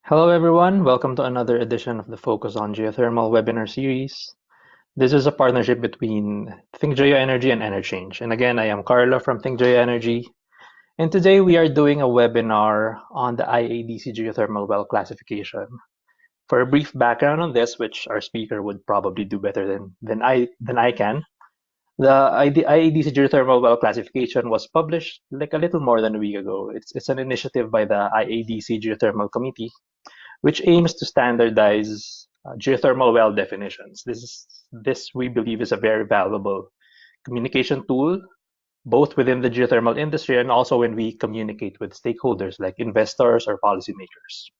Hello everyone, welcome to another edition of the Focus on Geothermal webinar series. This is a partnership between Think Geoenergy and Enerchange. And again, I am Carlo from Think Geoenergy. And today we are doing a webinar on the IADC Geothermal Well Classification. For a brief background on this, which our speaker would probably do better than I can, the IADC Geothermal Well Classification was published like a little more than a week ago. It's an initiative by the IADC Geothermal Committee, which aims to standardize geothermal well definitions. This we believe is a very valuable communication tool, both within the geothermal industry and also when we communicate with stakeholders like investors or policymakers.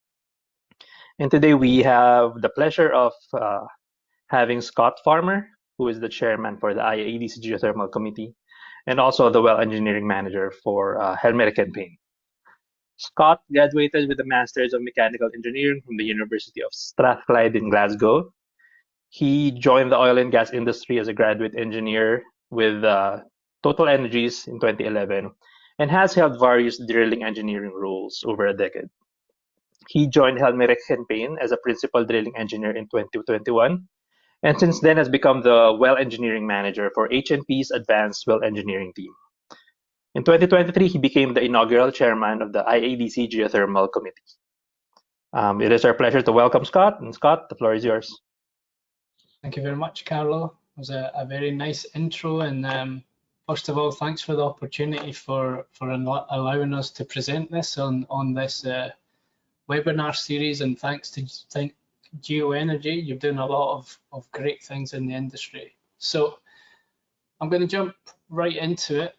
And today we have the pleasure of having Scott Farmer, who is the chairman for the IADC Geothermal Committee, and also the well engineering manager for Helmerich and Payne. Scott graduated with a Master's of Mechanical Engineering from the University of Strathclyde in Glasgow. He joined the oil and gas industry as a graduate engineer with Total Energies in 2011 and has held various drilling engineering roles over a decade. He joined Helmerich and Payne as a principal drilling engineer in 2021 and since then has become the well engineering manager for H&P's Advanced Well Engineering team. In 2023, he became the inaugural chairman of the IADC Geothermal Committee. It is our pleasure to welcome Scott. And Scott, the floor is yours. Thank you very much, Carlo. It was a very nice intro. And first of all, thanks for the opportunity for allowing us to present this on this webinar series. And thanks to Think Geoenergy, you're doing a lot of great things in the industry. So I'm going to jump right into it.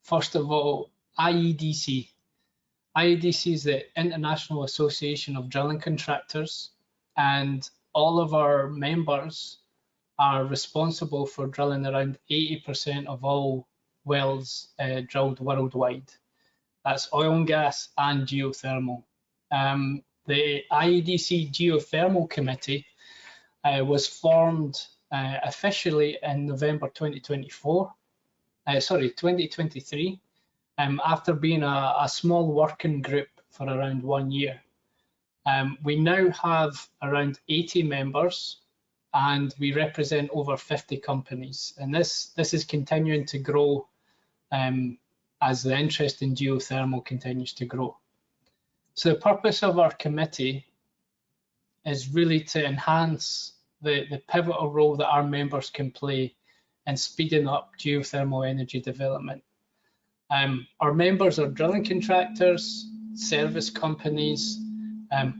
First of all, IADC. IADC is the International Association of Drilling Contractors, and all of our members are responsible for drilling around 80% of all wells drilled worldwide. That's oil and gas and geothermal. The IADC Geothermal Committee was formed officially in November 2023, after being a small working group for around 1 year. We now have around 80 members and we represent over 50 companies. And this is continuing to grow as the interest in geothermal continues to grow. So the purpose of our committee is really to enhance the pivotal role that our members can play in speeding up geothermal energy development. Our members are drilling contractors, service companies,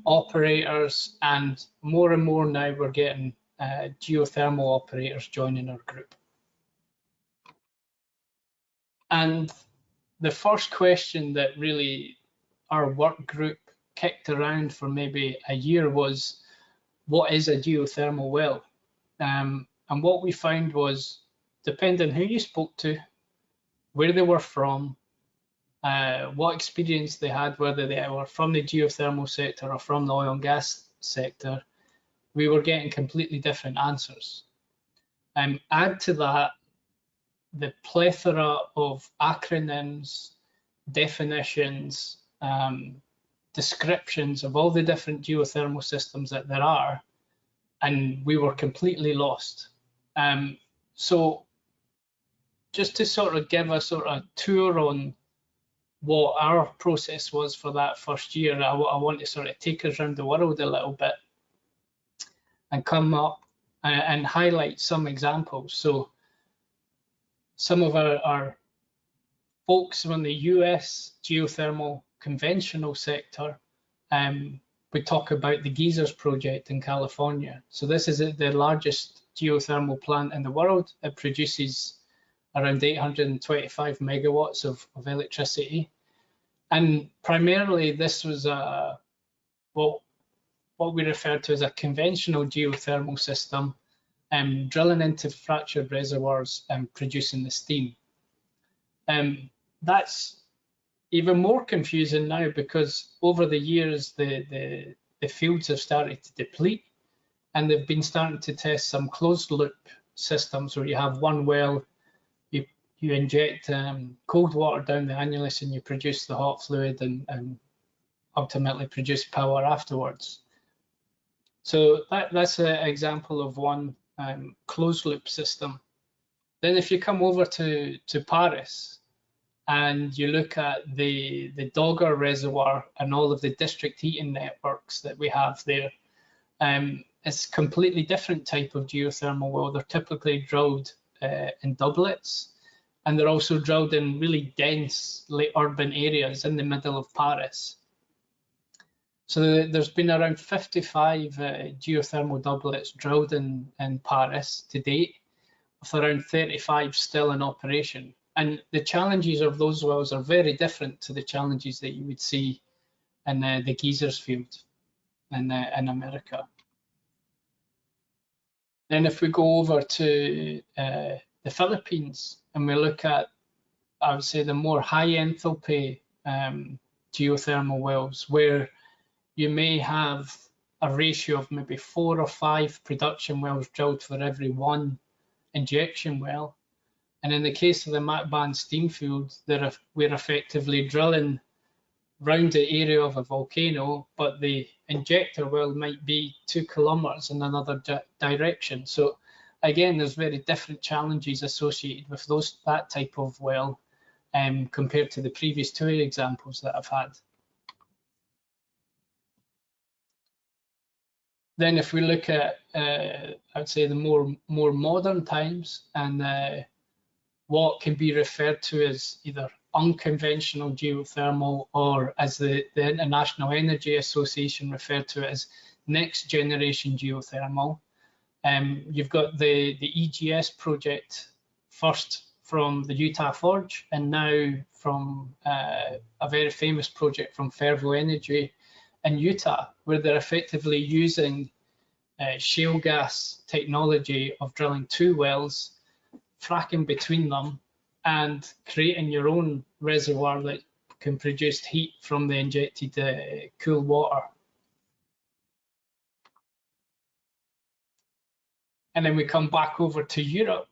operators, and more now we're getting geothermal operators joining our group. And the first question that really our work group kicked around for maybe a year was, what is a geothermal well? And what we found was, depending who you spoke to, where they were from, what experience they had, whether they were from the geothermal sector or from the oil and gas sector, we were getting completely different answers. Add to that the plethora of acronyms, definitions, descriptions of all the different geothermal systems that there are, and we were completely lost. So just to sort of give a sort of tour on what our process was for that first year, I want to sort of take us around the world a little bit and come up and highlight some examples. So some of our folks from the US geothermal conventional sector, we talk about the Geysers project in California. So this is the largest geothermal plant in the world. It produces around 825 megawatts of electricity. And primarily this was what we refer to as a conventional geothermal system, drilling into fractured reservoirs and producing the steam. That's even more confusing now because over the years the fields have started to deplete and they've been starting to test some closed loop systems where you have one well, you inject cold water down the annulus and you produce the hot fluid and ultimately produce power afterwards. So that's an example of one closed loop system. Then if you come over to Paris and you look at the Dogger Reservoir and all of the district heating networks that we have there, it's a completely different type of geothermal well. They're typically drilled in doublets, and they're also drilled in really dense urban areas in the middle of Paris. So there's been around 55 geothermal doublets drilled in Paris to date, with around 35 still in operation. And the challenges of those wells are very different to the challenges that you would see in the geysers field in America. Then if we go over to the Philippines and we look at, I would say, the more high enthalpy geothermal wells, where you may have a ratio of maybe 4 or 5 production wells drilled for every 1 injection well. And in the case of the Macban steam field, we're effectively drilling round the area of a volcano, but the injector well might be 2 kilometers in another direction. So again, there's very different challenges associated with that type of well compared to the previous 2 examples that I've had. Then if we look at, I'd say, the more modern times and what can be referred to as either unconventional geothermal, or as the International Energy Association referred to it as next generation geothermal. You've got the EGS project, first from the Utah Forge, and now from a very famous project from Fervo Energy in Utah, where they're effectively using shale gas technology of drilling 2 wells, fracking between them, and creating your own reservoir that can produce heat from the injected cool water. And then we come back over to Europe,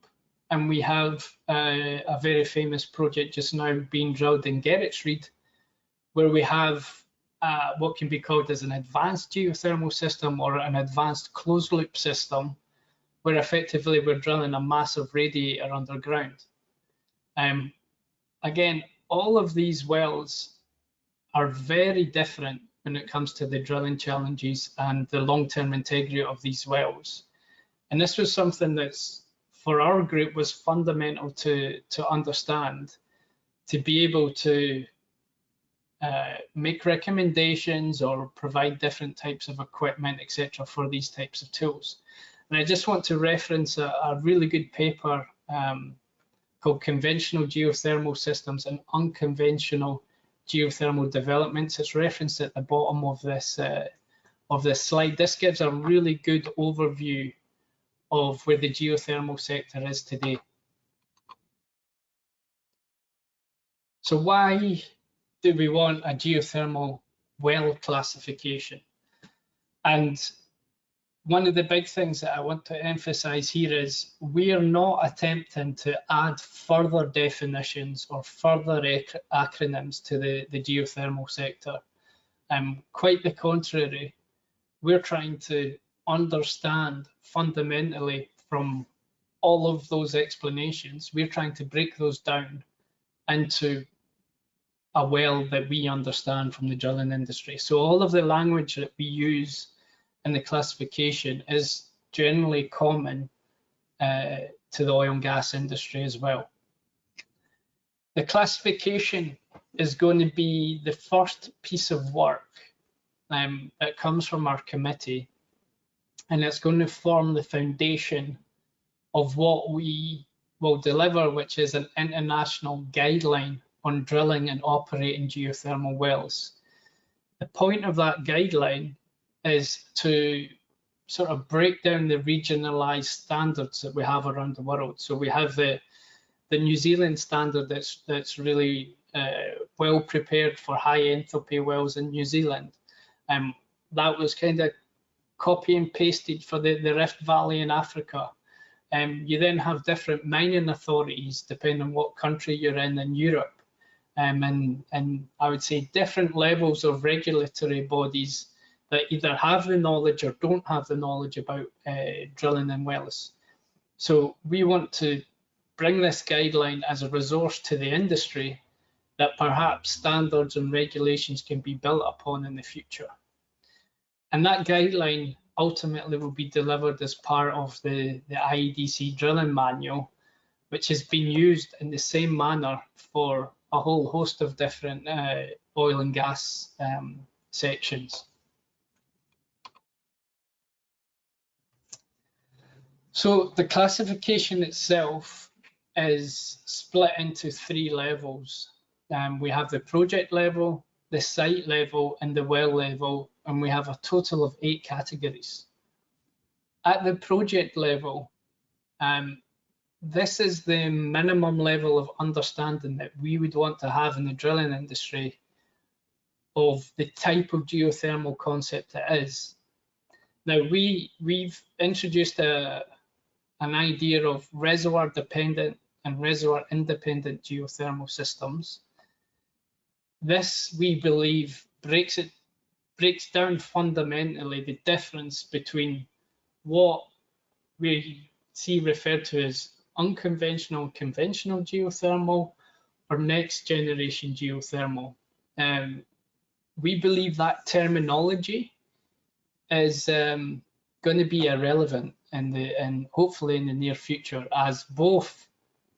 and we have a very famous project just now being drilled in Geretsried, where we have what can be called as an advanced geothermal system, or an advanced closed loop system, where effectively we're drilling a massive radiator underground. Again, all of these wells are very different when it comes to the drilling challenges and the long-term integrity of these wells. And this was something that's, for our group, was fundamental to understand, to be able to make recommendations or provide different types of equipment, etc., for these types of tools. And I just want to reference a really good paper called Conventional Geothermal Systems and Unconventional Geothermal Developments. It's referenced at the bottom of this slide. This gives a really good overview of where the geothermal sector is today. So why do we want a geothermal well classification? And one of the big things that I want to emphasize here is we are not attempting to add further definitions or further acronyms to the geothermal sector. Quite the contrary, we're trying to understand fundamentally from all of those explanations, we're trying to break those down into a well that we understand from the drilling industry. So all of the language that we use in the classification is generally common to the oil and gas industry as well. The classification is going to be the first piece of work that comes from our committee, and it's going to form the foundation of what we will deliver, which is an international guideline on drilling and operating geothermal wells. The point of that guideline is to sort of break down the regionalized standards that we have around the world. So we have the New Zealand standard that's really well prepared for high enthalpy wells in New Zealand. That was kind of copy and pasted for the Rift Valley in Africa. You then have different mining authorities depending on what country you're in Europe. and I would say different levels of regulatory bodies that either have the knowledge or don't have the knowledge about drilling in wells. So we want to bring this guideline as a resource to the industry that perhaps standards and regulations can be built upon in the future. And that guideline ultimately will be delivered as part of the IADC drilling manual, which has been used in the same manner for a whole host of different oil and gas sections. So the classification itself is split into 3 levels. We have the project level, the site level, and the well level, and we have a total of 8 categories. At the project level, this is the minimum level of understanding that we would want to have in the drilling industry of the type of geothermal concept it is. Now, we've introduced an idea of reservoir dependent and reservoir independent geothermal systems. This, we believe, breaks down fundamentally the difference between what we see referred to as unconventional and conventional geothermal or next generation geothermal. We believe that terminology is going to be irrelevant and hopefully in the near future, as both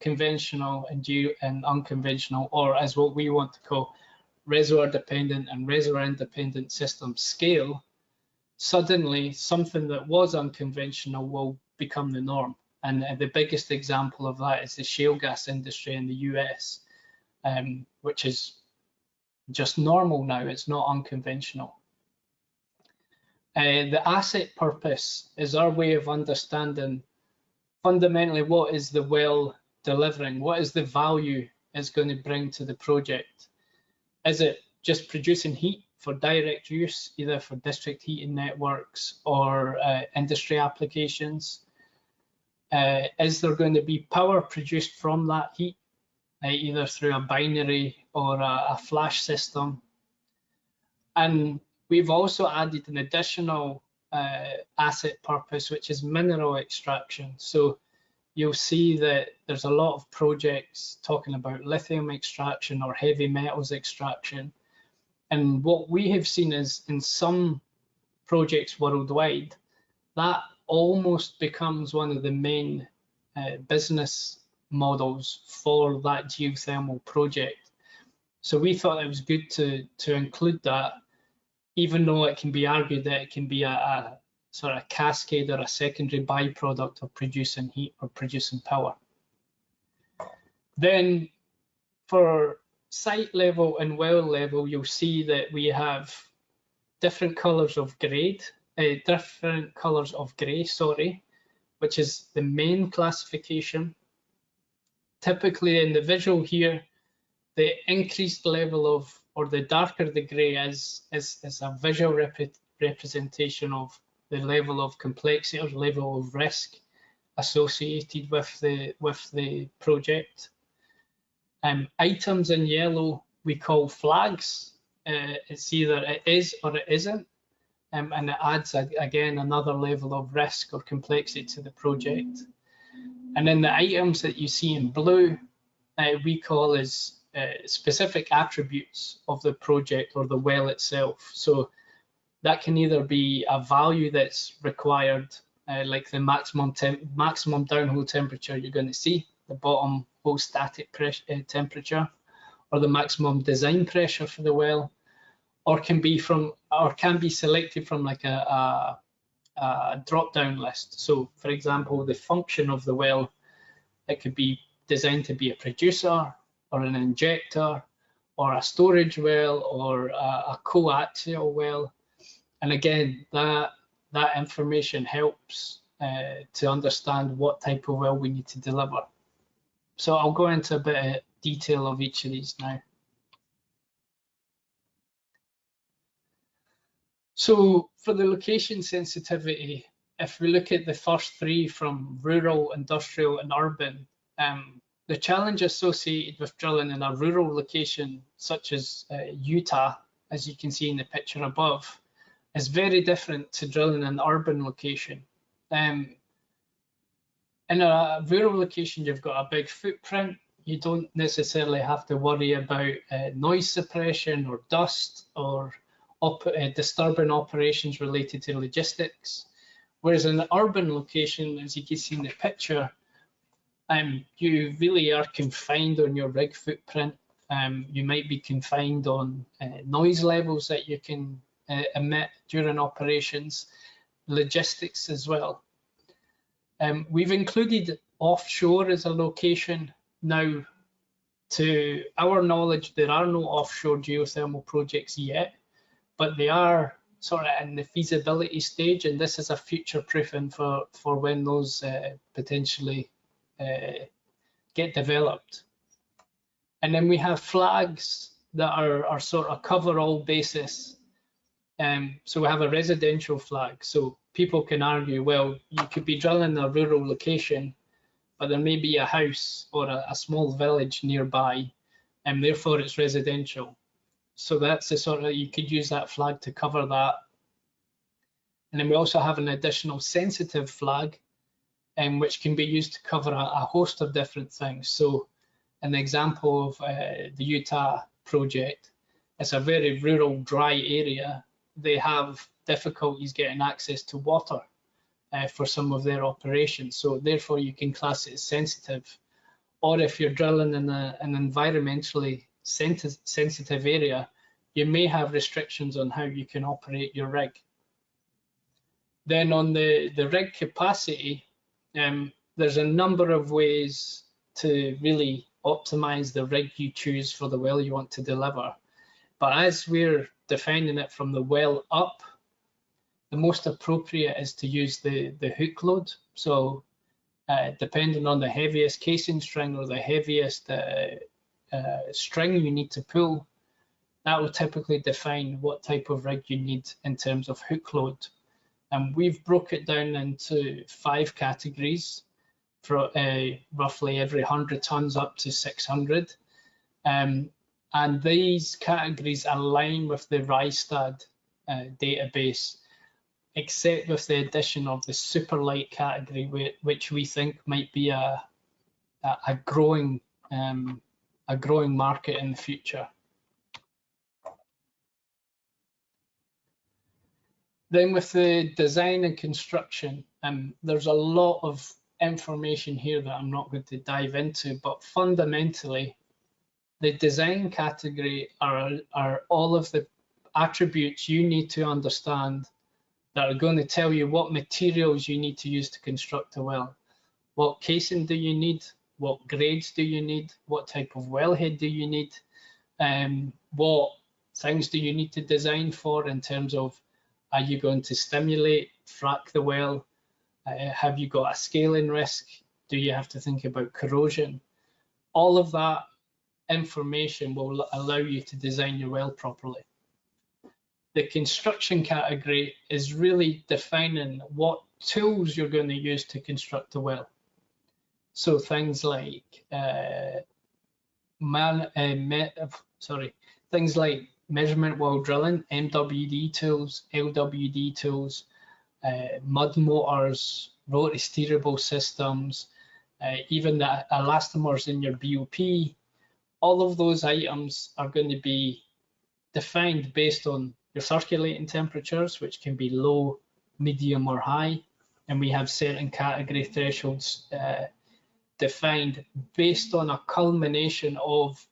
conventional and unconventional, or as what we want to call reservoir dependent and reservoir independent systems scale, suddenly something that was unconventional will become the norm. And the biggest example of that is the shale gas industry in the US, which is just normal now. It's not unconventional. The asset purpose is our way of understanding fundamentally what is the well delivering, what is the value it's going to bring to the project. Is it just producing heat for direct use, either for district heating networks or industry applications? Is there going to be power produced from that heat, either through a binary or a flash system? And we've also added an additional asset purpose, which is mineral extraction. So you'll see that there's a lot of projects talking about lithium extraction or heavy metals extraction. And what we have seen is in some projects worldwide, that almost becomes one of the main business models for that geothermal project. So we thought it was good to include that, even though it can be argued that it can be a sort of cascade or a secondary byproduct of producing heat or producing power. Then for site level and well level, you'll see that we have different colors of grey, which is the main classification. Typically in the visual here, the increased level of, or the darker the grey is a visual representation of the level of complexity or level of risk associated with the project. Items in yellow we call flags. It's either it is or it isn't, and it adds again another level of risk or complexity to the project. And then the items that you see in blue we call as specific attributes of the project or the well itself. So that can either be a value that's required, like the maximum downhole temperature you're going to see, the bottom hole static temperature, or the maximum design pressure for the well, or can be selected from like a drop-down list. So, for example, the function of the well, it could be designed to be a producer, or an injector, or a storage well, or a coaxial well. And again, that information helps to understand what type of well we need to deliver. So I'll go into a bit of detail of each of these now. So for the location sensitivity, if we look at the first 3 from rural, industrial, and urban, The challenge associated with drilling in a rural location such as Utah, as you can see in the picture above, is very different to drilling in an urban location. In a rural location, you've got a big footprint. You don't necessarily have to worry about noise suppression or dust or disturbing operations related to logistics. Whereas in an urban location, as you can see in the picture, you really are confined on your rig footprint. You might be confined on noise levels that you can emit during operations, logistics as well. We've included offshore as a location. Now, to our knowledge, there are no offshore geothermal projects yet, but they are sort of in the feasibility stage, and this is a future proofing for when those potentially get developed. And then we have flags that are sort of cover all basis. So we have a residential flag. So people can argue, well, you could be drilling a rural location, but there may be a house or a small village nearby, and therefore it's residential. So that's the sort of, you could use that flag to cover that. And then we also have an additional sensitive flag, which can be used to cover a host of different things. So an example of the Utah project, it's a very rural, dry area. They have difficulties getting access to water for some of their operations. So therefore you can class it as sensitive. Or if you're drilling in an environmentally sensitive area, you may have restrictions on how you can operate your rig. Then on the rig capacity, there's a number of ways to really optimize the rig you choose for the well you want to deliver. But as we're defining it from the well up, the most appropriate is to use the hook load. So depending on the heaviest casing string or the heaviest string you need to pull, that will typically define what type of rig you need in terms of hook load. And we've broke it down into 5 categories, for roughly every 100 tons up to 600. And these categories align with the Rystad database, except with the addition of the super light category, which we think might be a growing market in the future. Then with the design and construction, there's a lot of information here that I'm not going to dive into, but fundamentally, the design category are all of the attributes you need to understand that are going to tell you what materials you need to use to construct a well. What casing do you need? What grades do you need? What type of wellhead do you need? What things do you need to design for in terms of, are you going to stimulate, frack the well? Have you got a scaling risk? Do you have to think about corrosion? All of that information will allow you to design your well properly. The construction category is really defining what tools you're going to use to construct a well. So things like things like measurement while drilling, MWD tools, LWD tools, mud motors, rotary steerable systems, even the elastomers in your BOP. All of those items are going to be defined based on your circulating temperatures, which can be low, medium, or high. And we have certain category thresholds defined based on a culmination of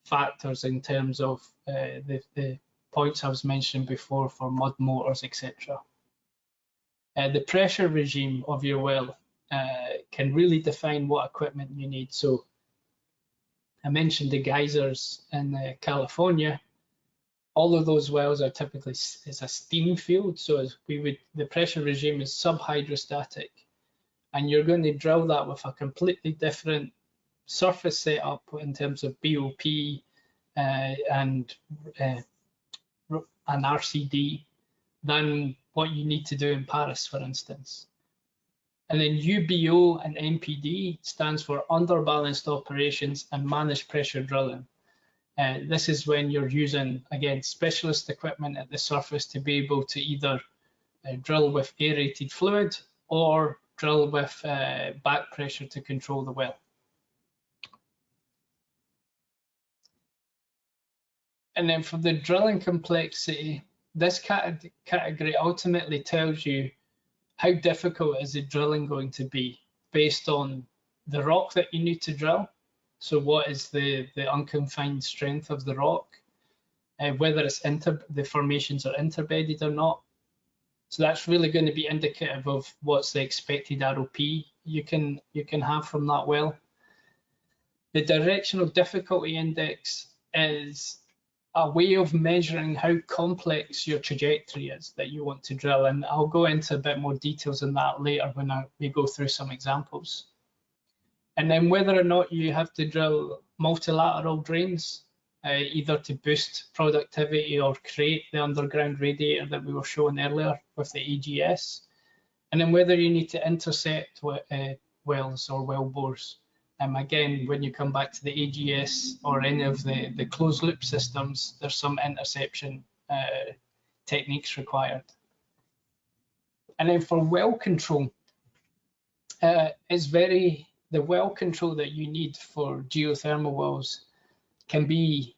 factors in terms of the points I was mentioning before for mud motors, etc. The pressure regime of your well can really define what equipment you need. So I mentioned the geysers in California. All of those wells are typically, it's a steam field, so the pressure regime is subhydrostatic, and you're going to drill that with a completely different surface setup in terms of BOP and an RCD than what you need to do in Paris, for instance. And then UBO and MPD stands for underbalanced operations and managed pressure drilling. This is when you're using, again, specialist equipment at the surface to be able to either drill with aerated fluid or drill with back pressure to control the well. And then for the drilling complexity, this category ultimately tells you how difficult is the drilling going to be based on the rock that you need to drill. So what is the unconfined strength of the rock, whether it's the formations are interbedded or not. So that's really going to be indicative of what's the expected ROP you can have from that well. The directional difficulty index is a way of measuring how complex your trajectory is that you want to drill, and I'll go into a bit more details on that later when we go through some examples. And then whether or not you have to drill multilateral drains, either to boost productivity or create the underground radiator that we were showing earlier with the AGS, and then whether you need to intercept wells or well bores. Again, when you come back to the AGS or any of the closed loop systems, there's some interception techniques required. And then for well control, the well control that you need for geothermal wells can be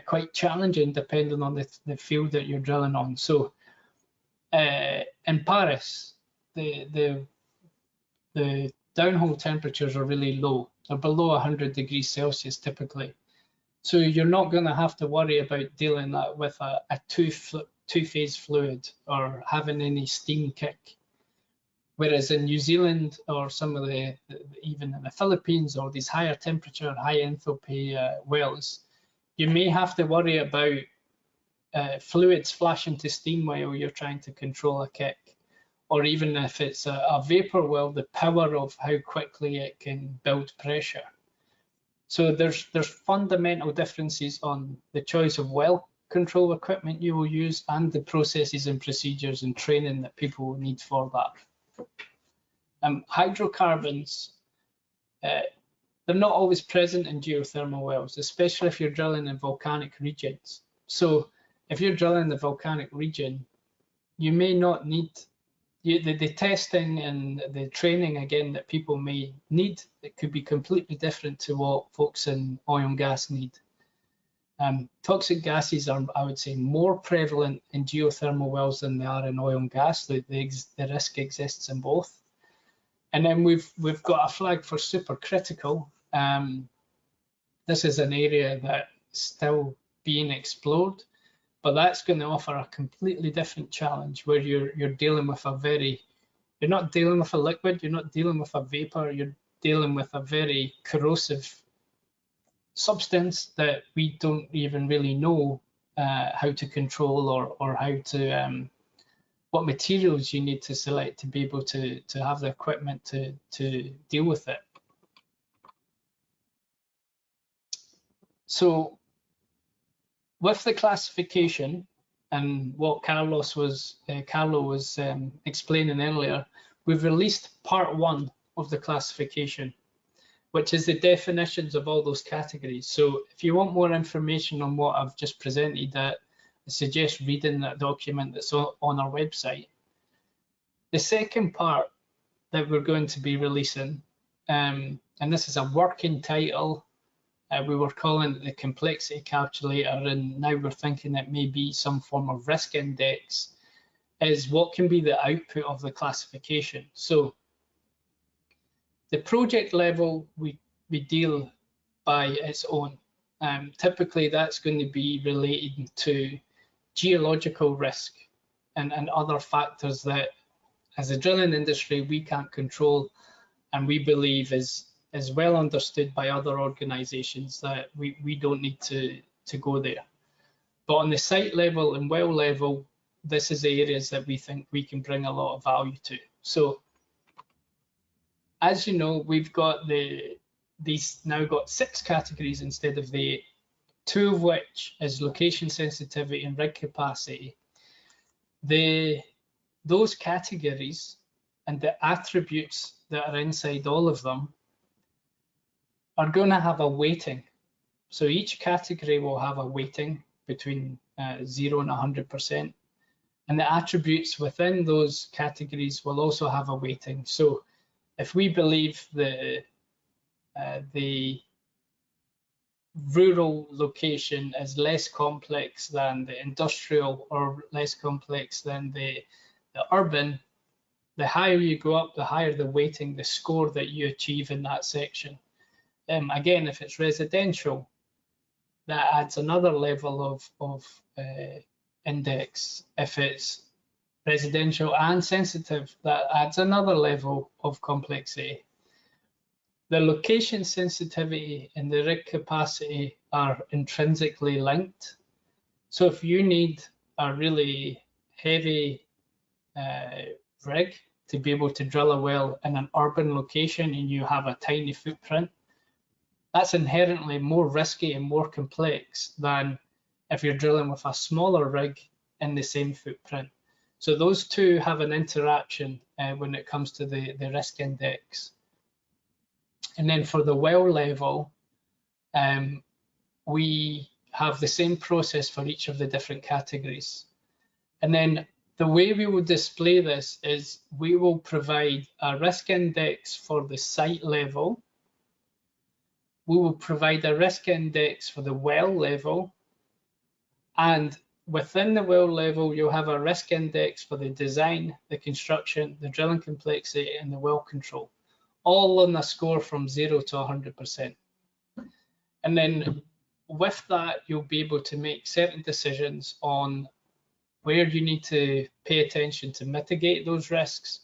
quite challenging depending on the field that you're drilling on. So in Paris, the downhole temperatures are really low. They're below 100 degrees Celsius typically. So you're not going to have to worry about dealing with a two-phase fluid or having any steam kick. Whereas in New Zealand or some of even in the Philippines or these higher temperature, high enthalpy wells, you may have to worry about fluids flashing to steam while you're trying to control a kick. Or even if it's a vapor well, the power of how quickly it can build pressure. So there's fundamental differences on the choice of well control equipment you will use and the processes and procedures and training that people will need for that. Hydrocarbons, they're not always present in geothermal wells, especially if you're drilling in volcanic regions. So if you're drilling in the volcanic region, you may not need the testing and the training, again, that people may need, it could be completely different to what folks in oil and gas need. Toxic gases are, I would say, more prevalent in geothermal wells than they are in oil and gas. The risk exists in both. And then we've got a flag for supercritical. This is an area that's still being explored. But that's going to offer a completely different challenge where you're dealing with you're not dealing with a liquid, you're not dealing with a vapor, you're dealing with a very corrosive substance that we don't even really know how to control or how to, what materials you need to select to be able to have the equipment to deal with it. So, with the classification and what Carlo was explaining earlier, we've released part 1 of the classification, which is the definitions of all those categories. So if you want more information on what I've just presented, I suggest reading that document that's on our website. The second part that we're going to be releasing, and this is a working title, we were calling it the complexity calculator, and now we're thinking it may be some form of risk index, is what can be the output of the classification. So the project level, we deal by its own. Typically, that's going to be related to geological risk and other factors that, as a drilling industry, we can't control, and we believe is well understood by other organizations that we don't need to go there. But on the site level and well level, this is the areas that we think we can bring a lot of value to. So as you know, we've got these now got 6 categories instead of the 8, 2 of which is location sensitivity and rig capacity. Those categories and the attributes that are inside all of them are going to have a weighting. So each category will have a weighting between 0 and 100%. And the attributes within those categories will also have a weighting. So if we believe the rural location is less complex than the industrial or less complex than the urban, the higher you go up, the higher the weighting, the score that you achieve in that section. Again, if it's residential, that adds another level of index. If it's residential and sensitive, that adds another level of complexity. The location sensitivity and the rig capacity are intrinsically linked. So if you need a really heavy rig to be able to drill a well in an urban location and you have a tiny footprint, that's inherently more risky and more complex than if you're drilling with a smaller rig in the same footprint. So those two have an interaction when it comes to the risk index. And then for the well level, we have the same process for each of the different categories. And then the way we will display this is we will provide a risk index for the site level. We will provide a risk index for the well level, and within the well level, you'll have a risk index for the design, the construction, the drilling complexity, and the well control, all on a score from 0 to 100%. And then with that, you'll be able to make certain decisions on where you need to pay attention to mitigate those risks,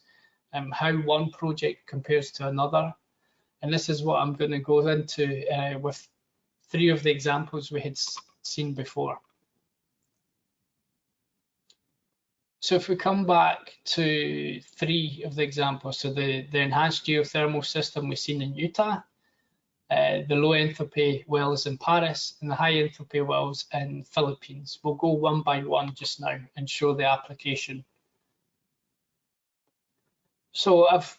how one project compares to another. And this is what I'm going to go into with 3 of the examples we had seen before. So if we come back to 3 of the examples, so the enhanced geothermal system we've seen in Utah, the low enthalpy wells in Paris, and the high enthalpy wells in Philippines. We'll go one by one just now and show the application. So I've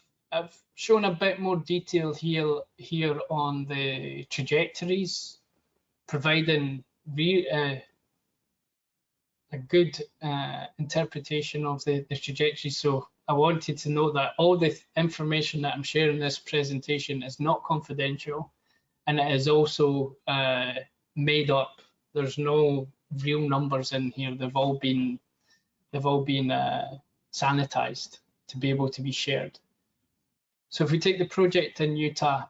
shown a bit more detail here on the trajectories, providing a good interpretation of the trajectory. So I wanted to note that all the information that I'm sharing in this presentation is not confidential, and it is also made up. There's no real numbers in here. They've all been sanitized to be able to be shared. So if we take the project in Utah,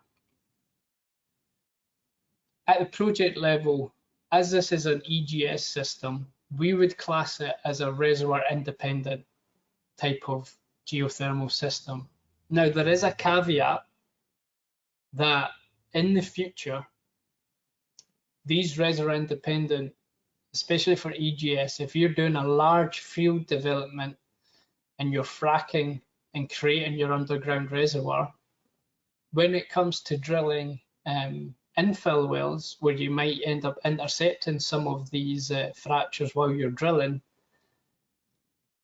at the project level, as this is an EGS system, we would class it as a reservoir independent type of geothermal system. Now, there is a caveat that in the future, these reservoir independent, especially for EGS, if you're doing a large field development and you're fracking and creating your underground reservoir, when it comes to drilling infill wells, where you might end up intercepting some of these fractures while you're drilling,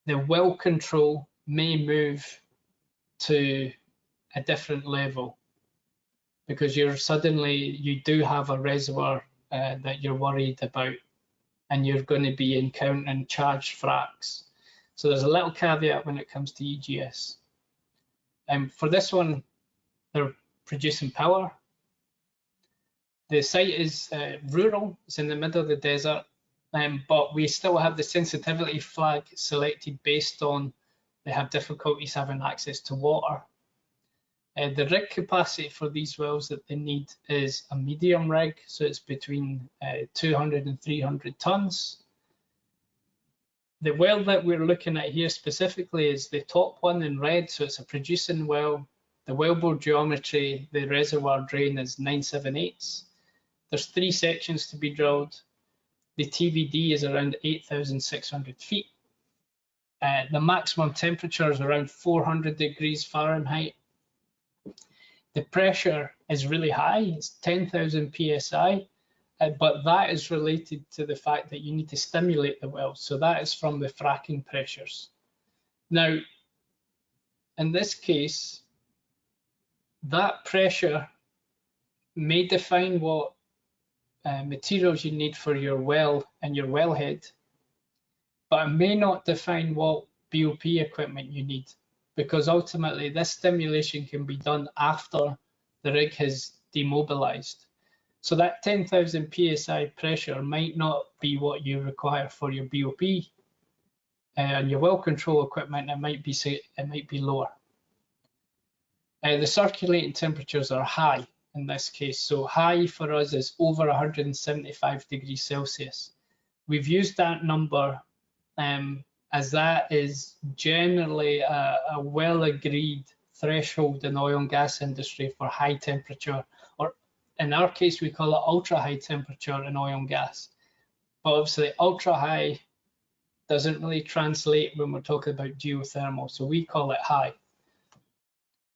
the well control may move to a different level, because you do have a reservoir that you're worried about, and you're going to be encountering charged fracs. So there's a little caveat when it comes to EGS. For this one, they're producing power. The site is rural, it's in the middle of the desert, but we still have the sensitivity flag selected based on they have difficulties having access to water. The rig capacity for these wells that they need is a medium rig, so it's between 200 and 300 tons. The well that we're looking at here specifically is the top one in red, so it's a producing well. The wellbore geometry, the reservoir drain is 9/7/8. There's 3 sections to be drilled. The TVD is around 8,600 feet. The maximum temperature is around 400 degrees Fahrenheit. The pressure is really high, it's 10,000 PSI, but that is related to the fact that you need to stimulate the well. So that is from the fracking pressures. Now, In this case, that pressure may define what materials you need for your well and your wellhead, but it may not define what BOP equipment you need, because ultimately this stimulation can be done after the rig has demobilized. So that 10,000 psi pressure might not be what you require for your BOP, and your well control equipment it might be lower. The circulating temperatures are high in this case. So high for us is over 175 degrees Celsius. We've used that number as that is generally a well-agreed threshold in the oil and gas industry for high temperature, or in our case, we call it ultra high temperature in oil and gas. But obviously, ultra high doesn't really translate when we're talking about geothermal, so we call it high.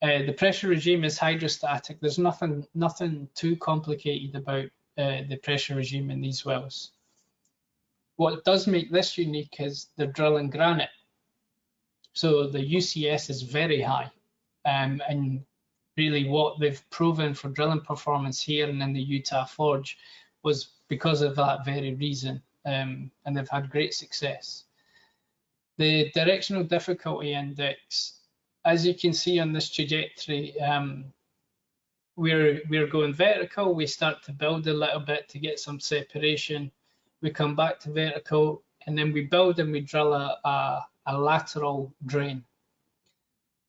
The pressure regime is hydrostatic. There's nothing too complicated about the pressure regime in these wells. What does make this unique is they're drilling granite. So the UCS is very high. And really what they've proven for drilling performance here and in the Utah Forge was because of that very reason. And they've had great success. The directional difficulty index, as you can see on this trajectory, we're going vertical. We start to build a little bit to get some separation. We come back to vertical, and then we build and we drill a lateral drain.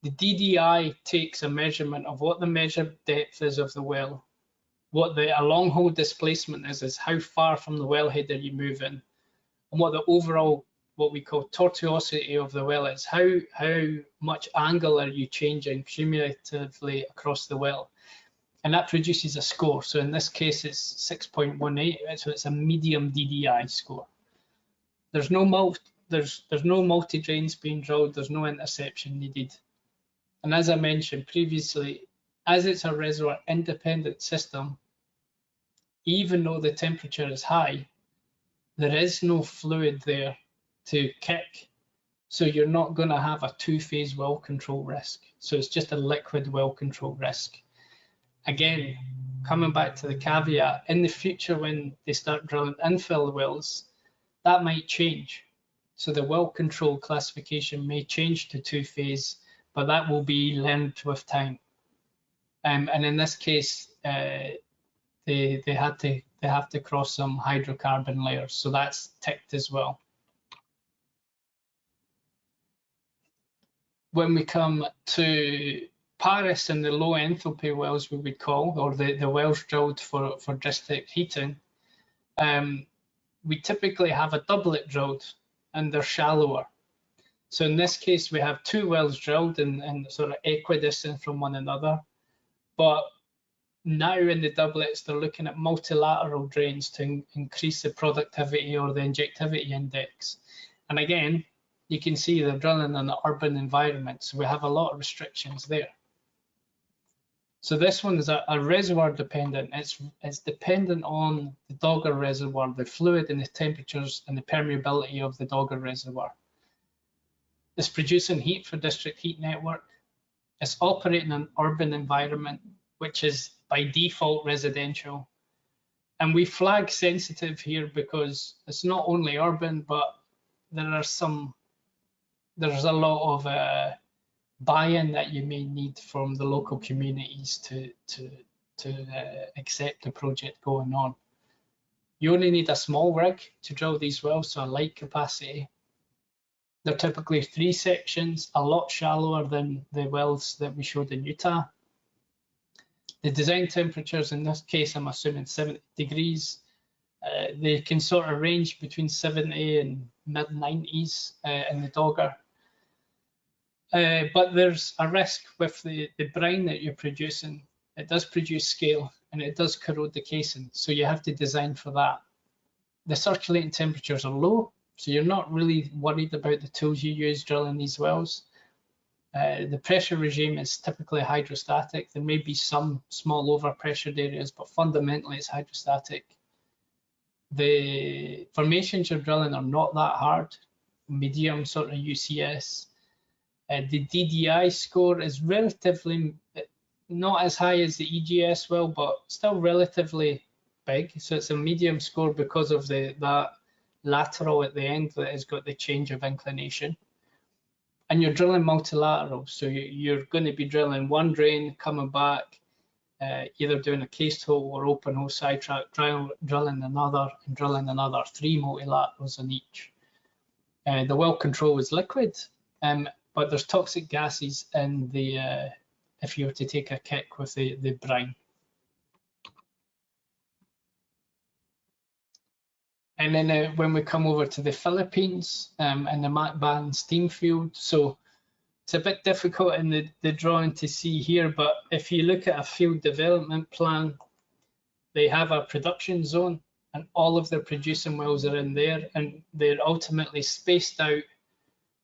The DDI takes a measurement of what the measured depth is of the well, what a long hole displacement is how far from the wellhead are you moving, and what the overall, what we call tortuosity of the well is, how much angle are you changing cumulatively across the well. And that produces a score. So in this case, it's 6.18, so it's a medium DDI score. There's no multi-drains being drilled, there's no interception needed. And as I mentioned previously, as it's a reservoir independent system, even though the temperature is high, there is no fluid there to kick. So you're not going to have a two-phase well control risk. So it's just a liquid well control risk. Again, coming back to the caveat, in the future when they start drilling infill wells, that might change. So the well control classification may change to two-phase, but that will be learned with time. And in this case, they have to cross some hydrocarbon layers, so that's ticked as well. When we come to Paris and the low enthalpy wells, we would call, or the wells drilled for district heating, we typically have a doublet drilled and they're shallower. So in this case, we have two wells drilled and sort of equidistant from one another. But now in the doublets, they're looking at multilateral drains to increase the productivity or the injectivity index. And again, you can see they're drilling in an urban environment, so we have a lot of restrictions there. So this one is a reservoir dependent. It's dependent on the Dogger Reservoir, the fluid and the temperatures and the permeability of the Dogger Reservoir. It's producing heat for district heat network. It's operating in an urban environment, which is by default residential. And we flag sensitive here because it's not only urban, but there's a lot of buy-in that you may need from the local communities to accept the project going on. You only need a small rig to drill these wells, so a light capacity. They're typically 3 sections, a lot shallower than the wells that we showed in Utah. The design temperatures, in this case, I'm assuming 70 degrees. They can sort of range between 70 and mid-90s in the Dogger. But there's a risk with the brine that you're producing. It does produce scale and it does corrode the casing, so you have to design for that. The circulating temperatures are low, so you're not really worried about the tools you use drilling these wells. The pressure regime is typically hydrostatic. There may be some small overpressured areas, but fundamentally it's hydrostatic. The formations you're drilling are not that hard, medium sort of UCS. The DDI score is relatively not as high as the EGS well, but still relatively big. So it's a medium score because of that lateral at the end that has got the change of inclination. And you're drilling multilateral, so you're going to be drilling one drain, coming back, either doing a cased hole or open hole sidetrack, drilling another, and drilling another, 3 multilaterals on each. The well control is liquid, but there's toxic gases in the if you were to take a kick with the brine. And then when we come over to the Philippines and the Macban steam field, so it's a bit difficult in the drawing to see here, but if you look at a field development plan, they have a production zone and all of their producing wells are in there, and they're ultimately spaced out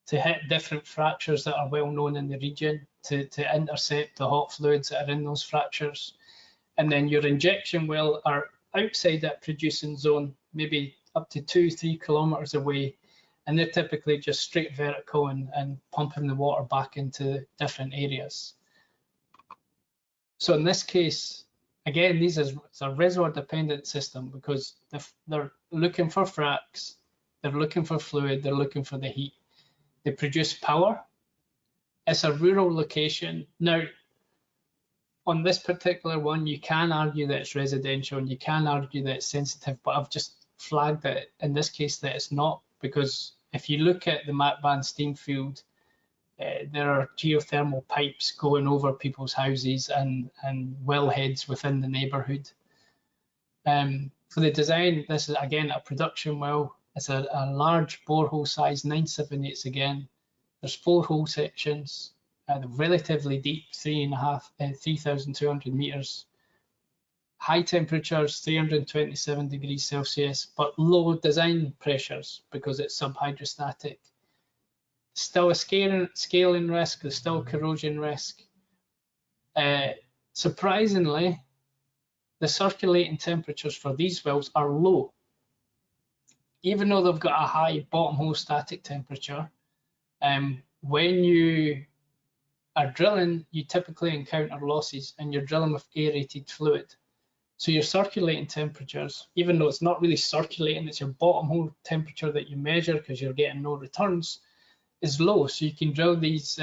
to hit different fractures that are well known in the region to intercept the hot fluids that are in those fractures. And then your injection well are outside that producing zone, maybe up to 2-3 kilometers away, and they're typically just straight vertical and pumping the water back into different areas. So in this case, again, it's a reservoir dependent system because they're looking for fracs, they're looking for fluid, they're looking for the heat. They produce power. It's a rural location. Now, on this particular one, you can argue that it's residential and you can argue that it's sensitive, but I've just flagged that in this case that it's not, because if you look at the Macban steam field, there are geothermal pipes going over people's houses and wellheads within the neighbourhood. For the design, this is again a production well. It's a large borehole size, 978s again. There's 4 hole sections, relatively deep, 3,200 meters. High temperatures, 327 degrees Celsius, but low design pressures because it's subhydrostatic. Still a scaling risk, there's still corrosion risk. Surprisingly, the circulating temperatures for these wells are low. Even though they've got a high bottom hole static temperature, when you are drilling, you typically encounter losses and you're drilling with aerated fluid. So your circulating temperatures, even though it's not really circulating, it's your bottom hole temperature that you measure because you're getting no returns, is low. So you can drill these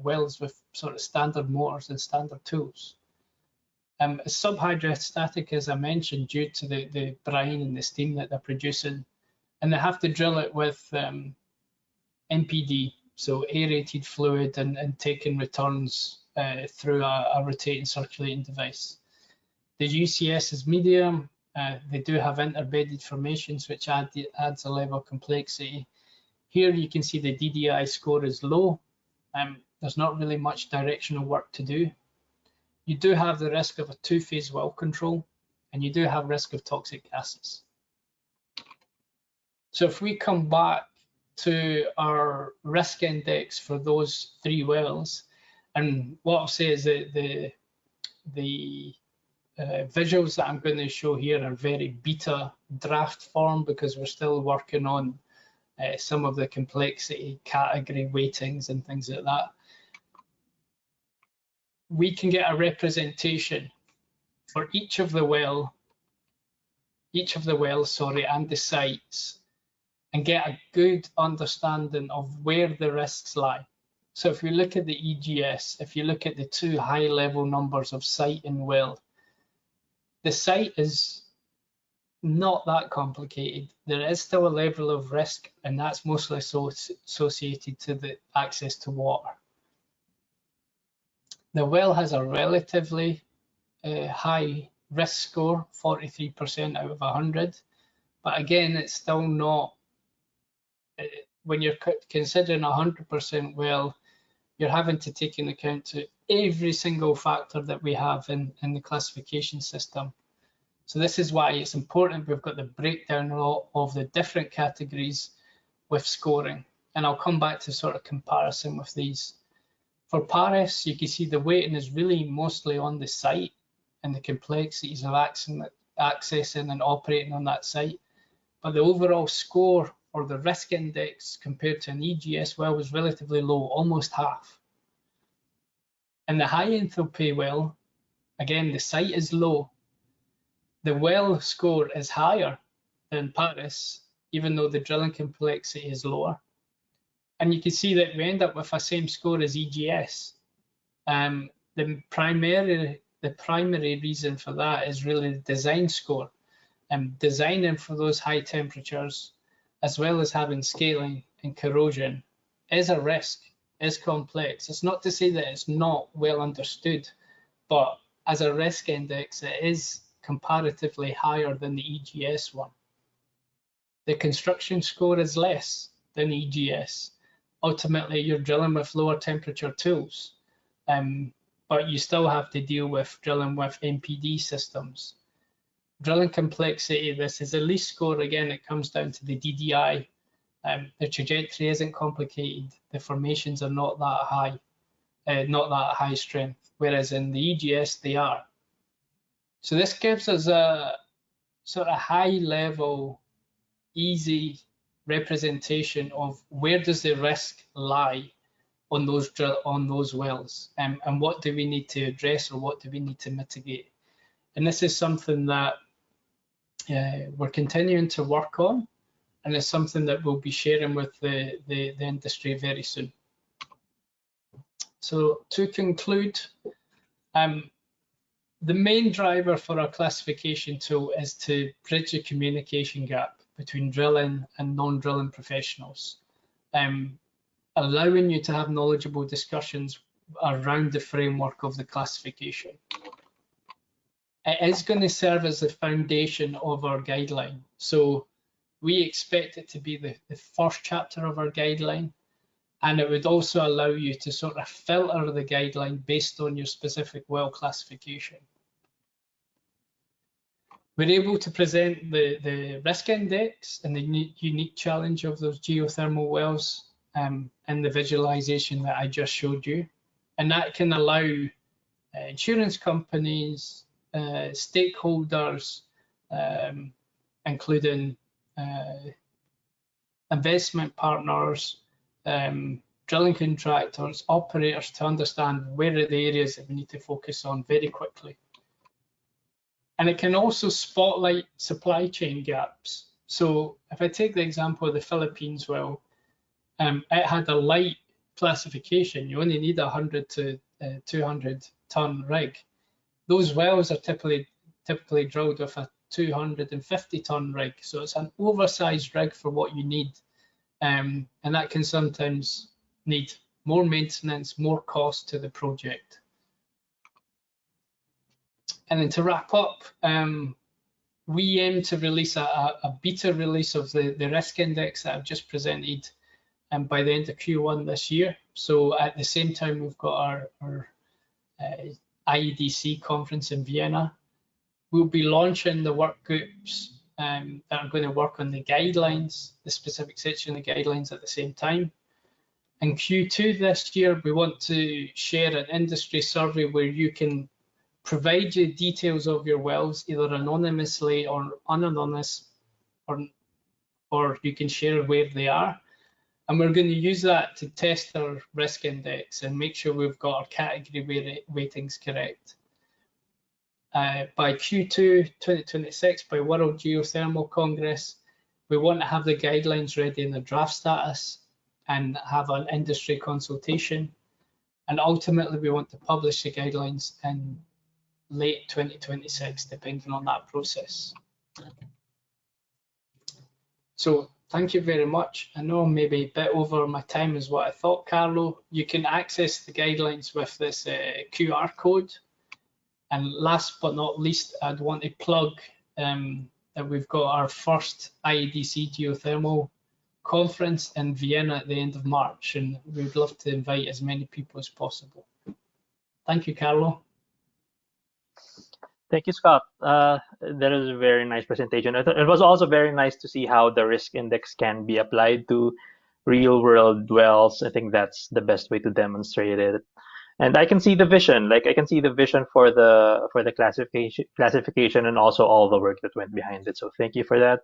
wells with sort of standard motors and standard tools. It's subhydrostatic, as I mentioned, due to the brine and the steam that they're producing. And they have to drill it with MPD, so aerated fluid and taking returns through a rotating circulating device. The UCS is medium. They do have interbedded formations, which adds a level of complexity. Here you can see the DDI score is low. There's not really much directional work to do. You do have the risk of a 2-phase well control, and you do have risk of toxic gases. So if we come back to our risk index for those 3 wells, and what I'll say is that the visuals that I'm going to show here are very beta draft form because we're still working on some of the complexity category weightings and things like that. We can get a representation for each of the wells, and the sites, and get a good understanding of where the risks lie. So if we look at the EGS, if you look at the 2 high-level numbers of site and well, the site is not that complicated. There is still a level of risk, and that's mostly associated to the access to water. The well has a relatively high risk score, 43% out of 100. But again, it's still not, when you're considering 100% well, you're having to take into account to every single factor that we have in the classification system. So this is why it's important we've got the breakdown of the different categories with scoring. And I'll come back to sort of comparison with these. For Paris, you can see the weighting is really mostly on the site and the complexities of accessing and operating on that site. But the overall score or the risk index compared to an EGS well was relatively low, almost half. In the high enthalpy well, again, the site is low. The well score is higher than Paris, even though the drilling complexity is lower. And you can see that we end up with the same score as EGS. The primary reason for that is really the design score. Designing for those high temperatures, as well as having scaling and corrosion, is a risk, is complex. It's not to say that it's not well understood, but as a risk index, it is comparatively higher than the EGS one. The construction score is less than EGS. Ultimately, you're drilling with lower temperature tools, but you still have to deal with drilling with MPD systems. Drilling complexity, this is the least score. Again, it comes down to the DDI. The trajectory isn't complicated. The formations are not that high strength, whereas in the EGS they are. So this gives us a sort of high level, easy representation of where does the risk lie on those wells, and what do we need to address, or what do we need to mitigate. And this is something that we're continuing to work on, and it's something that we'll be sharing with the industry very soon. So to conclude, the main driver for our classification tool is to bridge the communication gap between drilling and non-drilling professionals, allowing you to have knowledgeable discussions around the framework of the classification. It is going to serve as the foundation of our guideline. So we expect it to be the first chapter of our guideline, and it would also allow you to sort of filter the guideline based on your specific well classification. We're able to present the risk index and the unique challenge of those geothermal wells in the visualization that I just showed you. And that can allow insurance companies, stakeholders, including investment partners, drilling contractors, operators, to understand where are the areas that we need to focus on very quickly. And it can also spotlight supply chain gaps. So if I take the example of the Philippines well, it had a light classification. You only need a 100 to 200 ton rig. Those wells are typically drilled with a 250 ton rig. So it's an oversized rig for what you need. And that can sometimes need more maintenance, more cost to the project. And then to wrap up, we aim to release a beta release of the risk index that I've just presented by the end of Q1 this year. So at the same time, we've got our IADC conference in Vienna. We'll be launching the work groups that are going to work on the guidelines, the specific section of the guidelines at the same time. In Q2 this year, we want to share an industry survey where you can provide you details of your wells, either anonymously or unanonymous, or you can share where they are. And we're going to use that to test our risk index and make sure we've got our category weightings correct. By Q2 2026, by World Geothermal Congress, we want to have the guidelines ready in the draft status and have an industry consultation. And ultimately, we want to publish the guidelines in late 2026, depending on that process. So thank you very much. I know maybe a bit over my time is what I thought, Carlo. You can access the guidelines with this QR code. And last but not least, I'd want to plug that we've got our first IADC Geothermal Conference in Vienna at the end of March, and we'd love to invite as many people as possible. Thank you, Carlo. Thank you, Scott. That is a very nice presentation. It was also very nice to see how the risk index can be applied to real-world wells. I think that's the best way to demonstrate it. And I can see the vision. Like I can see the vision for the classification and also all the work that went behind it. So thank you for that.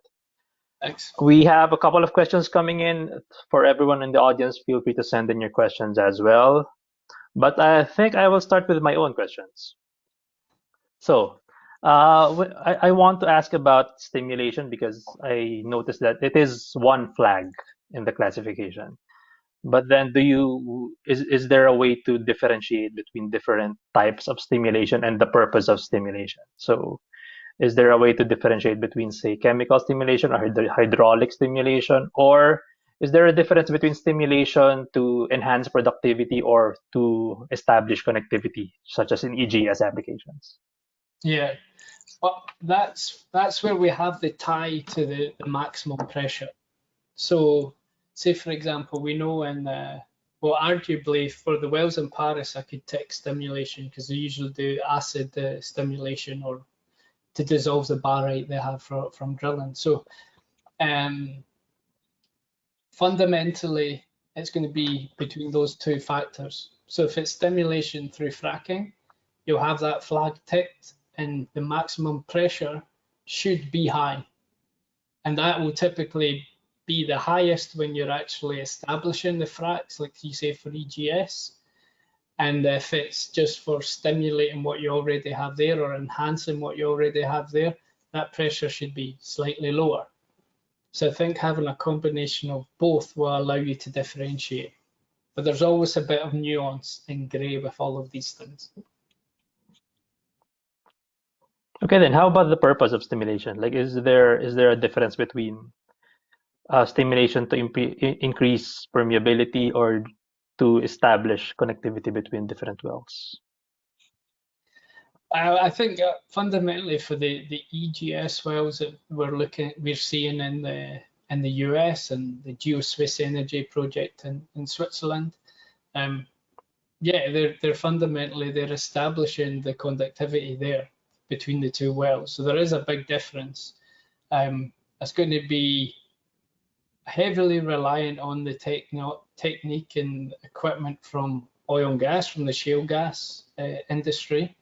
Thanks. We have a couple of questions coming in. For everyone in the audience, feel free to send in your questions as well. But I think I will start with my own questions. So, I want to ask about stimulation because I noticed that it is one flag in the classification. But then is there a way to differentiate between different types of stimulation and the purpose of stimulation? So, is there a way to differentiate between, say, chemical stimulation or hydraulic stimulation? Or is there a difference between stimulation to enhance productivity or to establish connectivity, such as in EGS applications? Yeah, well, that's where we have the tie to the maximum pressure. So, say for example, we know well, arguably for the wells in Paris, I could tick stimulation because they usually do acid stimulation or to dissolve the barite they have from drilling. So, fundamentally, it's going to be between those two factors. So if it's stimulation through fracking, you'll have that flag ticked and the maximum pressure should be high. And that will typically be the highest when you're actually establishing the fracks, like you say for EGS. And if it's just for stimulating what you already have there or enhancing what you already have there, that pressure should be slightly lower. So I think having a combination of both will allow you to differentiate. But there's always a bit of nuance in grey with all of these things. Okay, then how about the purpose of stimulation? Like, is there a difference between stimulation to increase permeability or to establish connectivity between different wells? I think fundamentally for the EGS wells that we're seeing in the US and the Geo-Swiss Energy project in Switzerland, yeah, they're fundamentally they're establishing the conductivity there between the two wells. So there is a big difference. It's going to be heavily reliant on the technique and equipment from oil and gas, from the shale gas industry.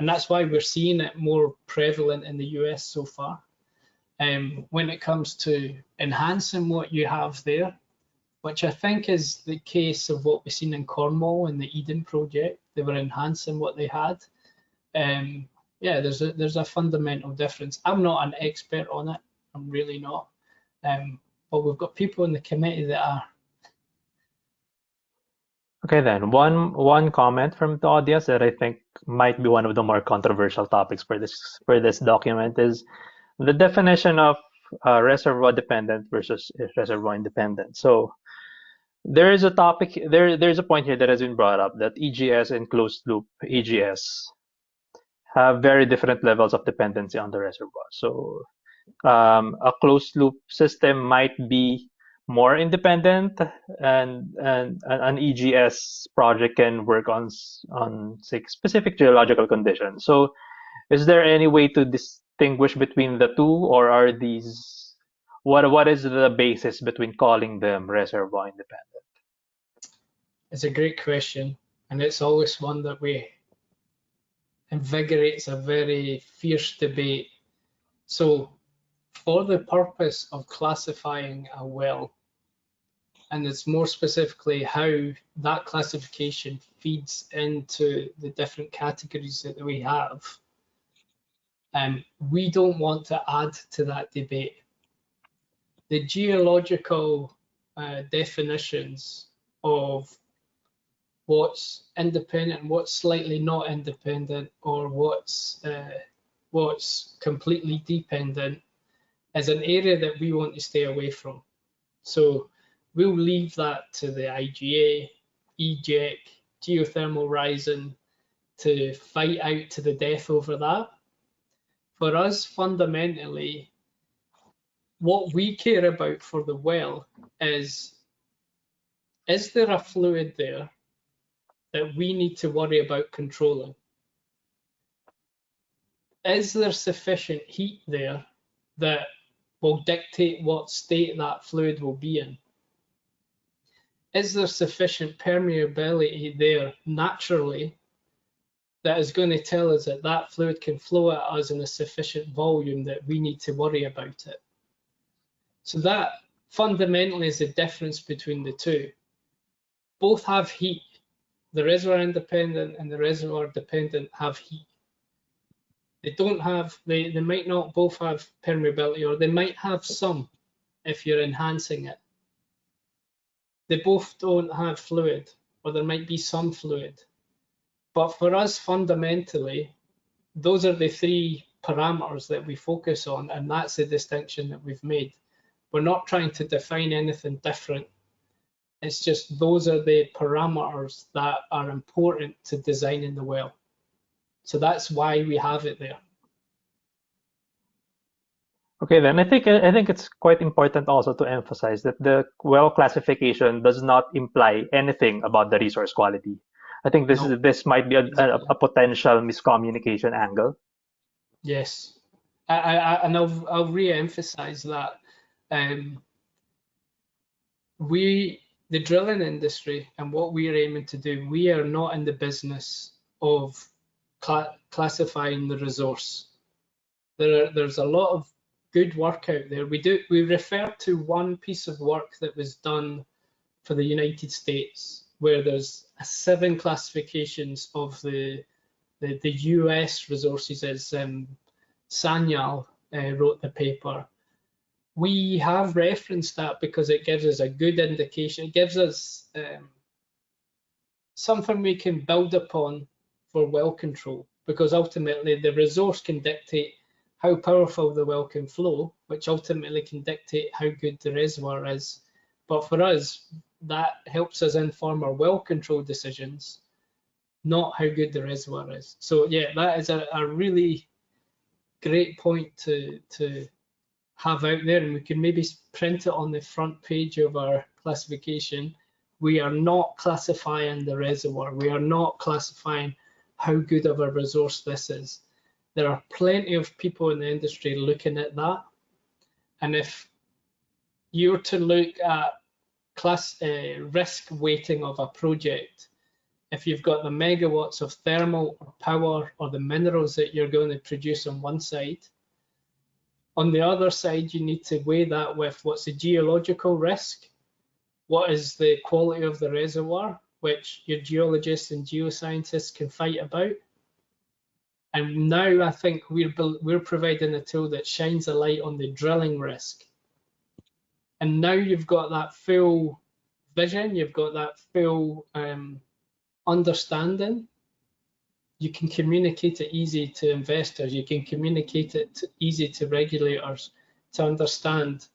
And that's why we're seeing it more prevalent in the US so far. When it comes to enhancing what you have there, which I think is the case of what we've seen in Cornwall in the Eden project, they were enhancing what they had. Yeah, there's a fundamental difference. I'm not an expert on it. I'm really not. But we've got people in the committee that are. Okay, then one comment from the audience that I think might be one of the more controversial topics for this document is the definition of reservoir dependent versus reservoir independent. So there is a topic there's a point here that has been brought up that EGS and closed loop EGS have very different levels of dependency on the reservoir. So a closed loop system might be more independent, and an EGS project can work on say, specific geological conditions. So, is there any way to distinguish between the two, or are these what is the basis between calling them reservoir independent? It's a great question, and it's always one that we invigorates a very fierce debate. So, for the purpose of classifying a well, and it's more specifically how that classification feeds into the different categories that we have, we don't want to add to that debate. The geological definitions of what's independent and what's slightly not independent, or what's completely dependent, is an area that we want to stay away from. So we'll leave that to the IGA, EGEC, Geothermal Rising to fight out to the death over that. For us, fundamentally, what we care about for the well is there a fluid there that we need to worry about controlling? Is there sufficient heat there that will dictate what state that fluid will be in? Is there sufficient permeability there naturally that is going to tell us that that fluid can flow at us in a sufficient volume that we need to worry about it? So that fundamentally is the difference between the two. Both have heat. The reservoir independent and the reservoir dependent have heat. They don't have, they might not both have permeability, or they might have some if you're enhancing it. They both don't have fluid, or there might be some fluid. But for us, fundamentally, those are the three parameters that we focus on, and that's the distinction that we've made. We're not trying to define anything different. It's just those are the parameters that are important to designing the well. So that's why we have it there. Okay, then I think it's quite important also to emphasize that the well classification does not imply anything about the resource quality. I think this might be a potential miscommunication angle. Yes, and I'll re-emphasize that the drilling industry and what we are aiming to do, we are not in the business of classifying the resource. There's a lot of good work out there. We refer to one piece of work that was done for the United States, where there's 7 classifications of the US resources, as Sanyal wrote the paper. We have referenced that because it gives us a good indication. It gives us something we can build upon for well control, because ultimately the resource can dictate how powerful the well can flow, which ultimately can dictate how good the reservoir is. But for us, that helps us inform our well control decisions, not how good the reservoir is. So yeah, that is a really great point to have out there, and we can maybe print it on the front page of our classification. We are not classifying the reservoir. We are not classifying how good of a resource this is. There are plenty of people in the industry looking at that. And if you were to look at risk weighting of a project, if you've got the megawatts of thermal or power or the minerals that you're going to produce on one side, on the other side, you need to weigh that with what's the geological risk, what is the quality of the reservoir, which your geologists and geoscientists can fight about. And now I think we're providing a tool that shines a light on the drilling risk. And now you've got that full vision, you've got that full understanding. You can communicate it easy to investors. You can communicate it easy to regulators to understand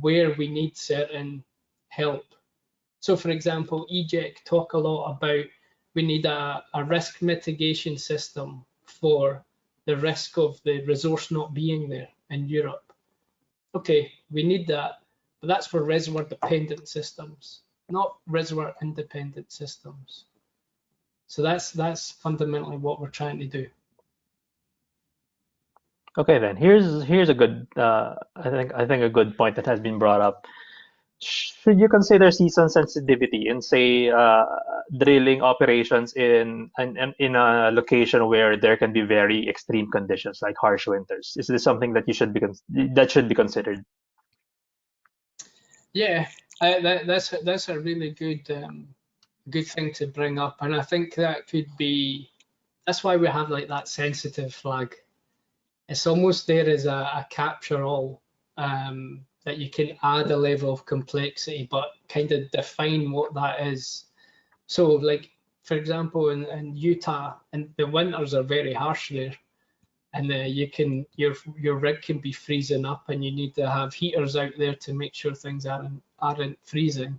where we need certain help. So for example, EGEC talk a lot about we need a risk mitigation system for the risk of the resource not being there in Europe. Okay, we need that, but that's for reservoir dependent systems, not reservoir independent systems. So that's fundamentally what we're trying to do. Okay, then here's a good I think a good point that has been brought up. Should you consider season sensitivity in, say, drilling operations in a location where there can be very extreme conditions like harsh winters? Is this something that should be considered? Yeah, that's a really good thing to bring up, and I think that could be, that's why we have like that sensitive flag. It's almost there as a capture all, that you can add a level of complexity but kind of define what that is. So like for example in Utah, and the winters are very harsh there, and your rig can be freezing up and you need to have heaters out there to make sure things aren't freezing.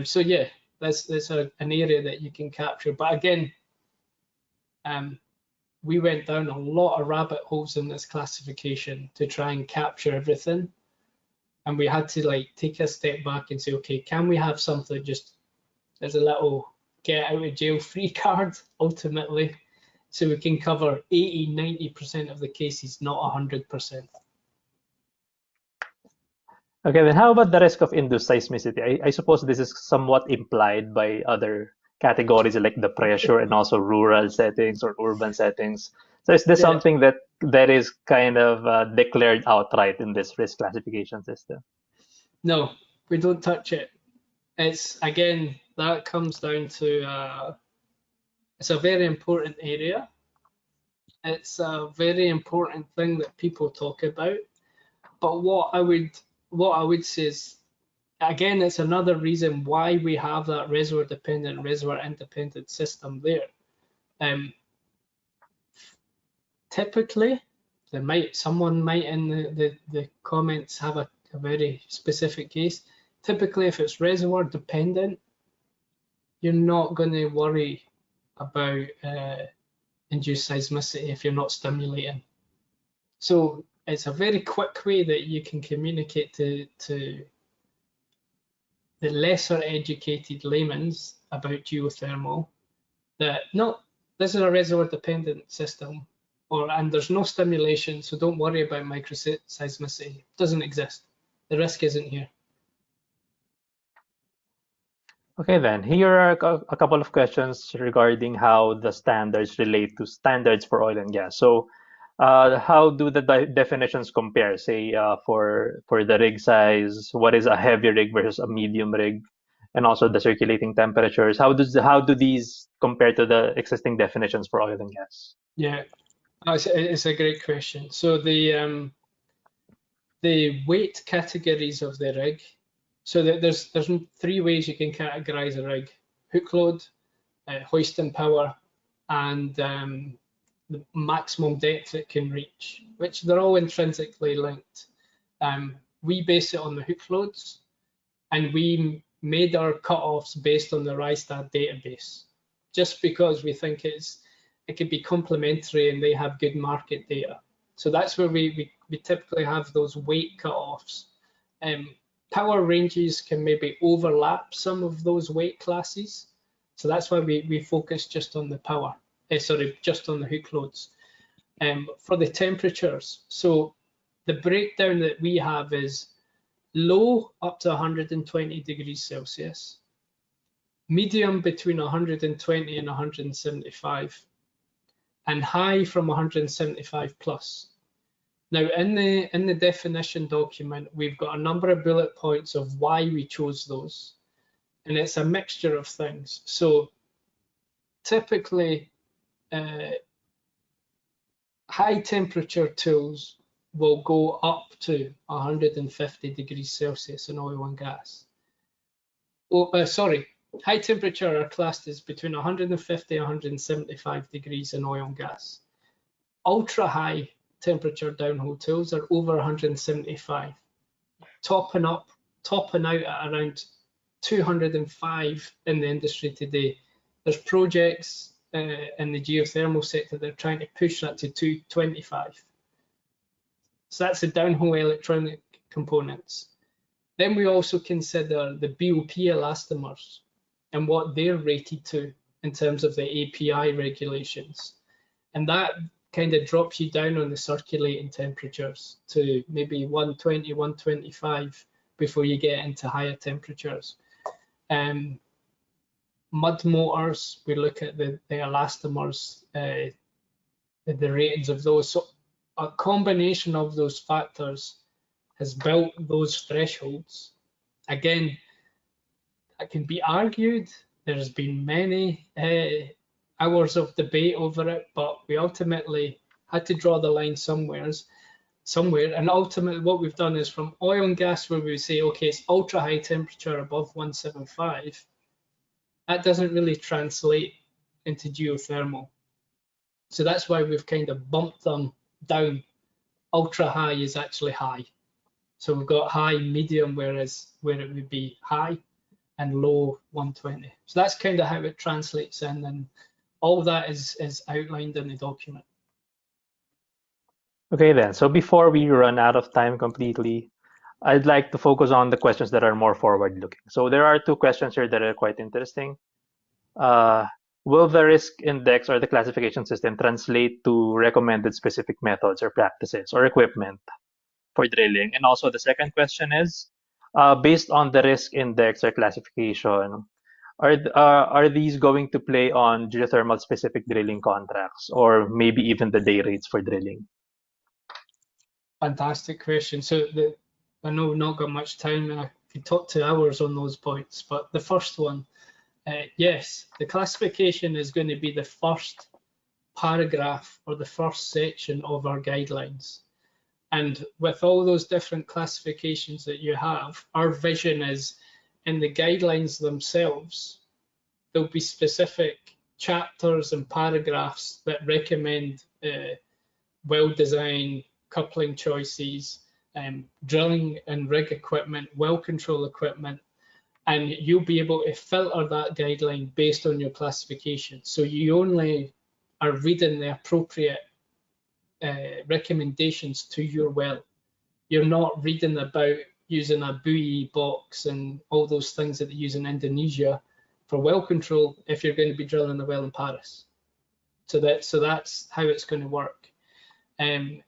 So yeah, that's an area that you can capture. But again, we went down a lot of rabbit holes in this classification to try and capture everything. And we had to like take a step back and say, okay, can we have something just as a little get out of jail free card ultimately, so we can cover 80–90% of the cases, not 100%. Okay, then how about the risk of induced seismicity? I suppose this is somewhat implied by other categories like the pressure and also rural settings or urban settings. So is this something that is kind of declared outright in this risk classification system? No, we don't touch it. It's, again, that comes down to it's a very important area. It's a very important thing that people talk about. But what I would say is, again, it's another reason why we have that reservoir dependent, reservoir independent system there. Typically, someone might in the comments have a very specific case. Typically, if it's reservoir dependent, you're not going to worry about induced seismicity if you're not stimulating. So it's a very quick way that you can communicate to the lesser educated laymen's about geothermal that no, this is a reservoir dependent system, and there's no stimulation, so don't worry about microseismicity. It doesn't exist. The risk isn't here. Okay, then here are a couple of questions regarding how the standards relate to standards for oil and gas. So, how do the definitions compare? Say, for the rig size, what is a heavy rig versus a medium rig, and also the circulating temperatures? How do these compare to the existing definitions for oil and gas? Yeah, it's a great question. So the weight categories of the rig. So there's three ways you can categorize a rig: hook load, hoisting power, and the maximum depth it can reach, which they're all intrinsically linked. We base it on the hook loads, and we made our cutoffs based on the Rystad database, just because we think it could be complementary and they have good market data. So that's where we typically have those weight cutoffs. Power ranges can maybe overlap some of those weight classes. So that's why we focus just on the power, just on the hook loads. For the temperatures, so the breakdown that we have is low up to 120 degrees Celsius, medium between 120 and 175, and high from 175 plus. Now, in the definition document, we've got a number of bullet points of why we chose those, and it's a mixture of things. So typically, high temperature tools will go up to 150 degrees Celsius in oil and gas. High temperature are classed as between 150 and 175 degrees in oil and gas. Ultra high temperature downhole tools are over 175, topping out at around 205 in the industry today. There's projects in the geothermal sector that are trying to push that to 225. So that's the downhole electronic components. Then we also consider the BOP elastomers and what they're rated to in terms of the API regulations. And that kind of drops you down on the circulating temperatures to maybe 120, 125 before you get into higher temperatures. Mud motors, we look at the elastomers, the ratings of those. So a combination of those factors has built those thresholds. Again, that can be argued. There's been many hours of debate over it, but we ultimately had to draw the line somewhere. And ultimately what we've done is from oil and gas, where we say, okay, it's ultra high temperature above 175, that doesn't really translate into geothermal. So that's why we've kind of bumped them down. Ultra high is actually high. So we've got high, medium, where it would be high, and low 120. So that's kind of how it translates in, and all that is outlined in the document. Okay then, so before we run out of time completely, I'd like to focus on the questions that are more forward-looking. So there are two questions here that are quite interesting. Will the risk index or the classification system translate to recommended specific methods or practices or equipment for drilling? And also the second question is, based on the risk index or classification, are these going to play on geothermal specific drilling contracts or maybe even the day rates for drilling? Fantastic question. So I know we've not got much time. could talk 2 hours on those points. But the first one, yes, the classification is going to be the first paragraph or the first section of our guidelines. And with all those different classifications that you have, our vision is in the guidelines themselves, there'll be specific chapters and paragraphs that recommend well design, coupling choices, drilling and rig equipment, well control equipment, and you'll be able to filter that guideline based on your classification. So you only are reading the appropriate recommendations to your well. You're not reading about using a buoy box and all those things that they use in Indonesia for well control if you're going to be drilling a well in Paris. So that's how it's going to work.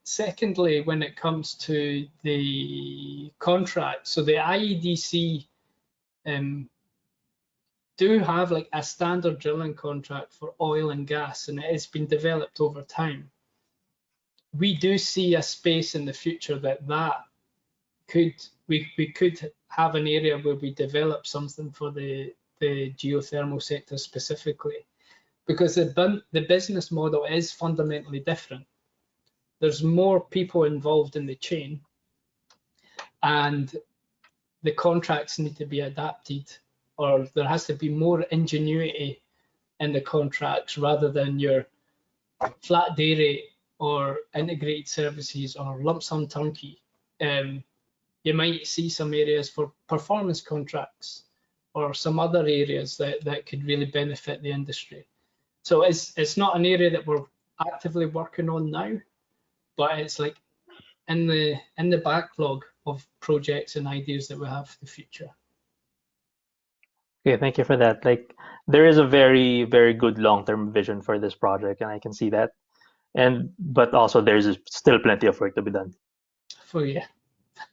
Secondly, when it comes to the contract, so the IADC do have like a standard drilling contract for oil and gas, and it has been developed over time. We do see a space in the future that we could have an area where we develop something for the geothermal sector specifically, because the business model is fundamentally different. There's more people involved in the chain, and the contracts need to be adapted, or there has to be more ingenuity in the contracts rather than your flat day rate or integrated services or lump sum turnkey. You might see some areas for performance contracts or some other areas that could really benefit the industry. So it's not an area that we're actively working on now, but it's like in the backlog of projects and ideas that we have for the future. Okay, thank you for that. Like, there is a very, very good long-term vision for this project, and I can see that. But also there's still plenty of work to be done. For yeah,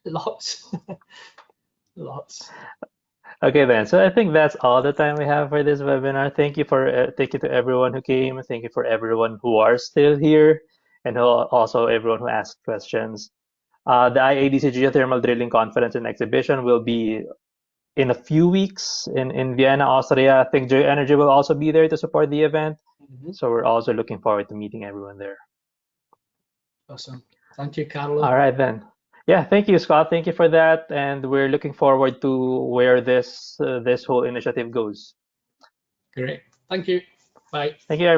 lots, lots. Okay then, so I think that's all the time we have for this webinar. Thank you to everyone who came. Thank you for everyone who are still here, and also everyone who asked questions. The IADC Geothermal Drilling Conference and Exhibition will be in a few weeks in Vienna, Austria. I think Geoenergy will also be there to support the event. So we're also looking forward to meeting everyone there. Awesome. Thank you, Carlo. All right then. Yeah, thank you, Scott. Thank you for that, and we're looking forward to where this whole initiative goes. Great. Thank you. Bye. Thank you, everyone.